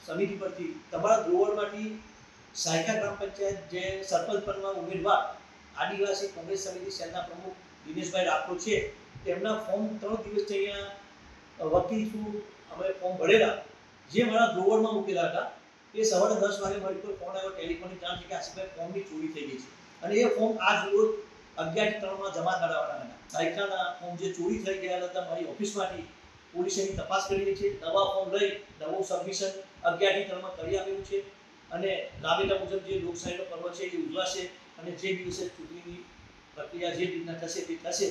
સમિતિ પરથી તમારા ધ્રોવડમાંથી સાયકા ગ્રામ પંચાયત જે સરપંચ પદના ઉમેદવાર આદિવાસી કોંગ્રેસ સમિતિ સેલના પ્રમુખ દિનેશભાઈ રાઠોડ છે, તેમના ફોર્મ 3 દિવસથી અહીંયા વકીલ થ્રુ અમે ફોર્મ ભરેલા જે મારા ધ્રોવડમાં મૂકેલા હતા એ સવારે 10 વાગે મારી પર ફોન આવ્યો, ટેલિફોનિક જાણ થઈ કે આસિફભાઈ ફોર્મની ચોરી થઈ ગઈ છે અને એ ફોર્મ આજ રોજ 11:03 જમા કરાવવાના હતા. સાયકાના ફોર્મ જે ચોરી થઈ ગયા હતા મારી ઓફિસમાંથી પોલીસે એની તપાસ કરી રહી છે. નવા ફોર્મ લઈ નવું સબમિશન 11:03 કરી આપ્યું છે અને રાબેતા મુજબ જે લોકશાહીનો પર્વ છે એ ઉજવાશે અને જે દિવસે ચૂંટણીની પ્રક્રિયા જે રીતના થશે તે થશે.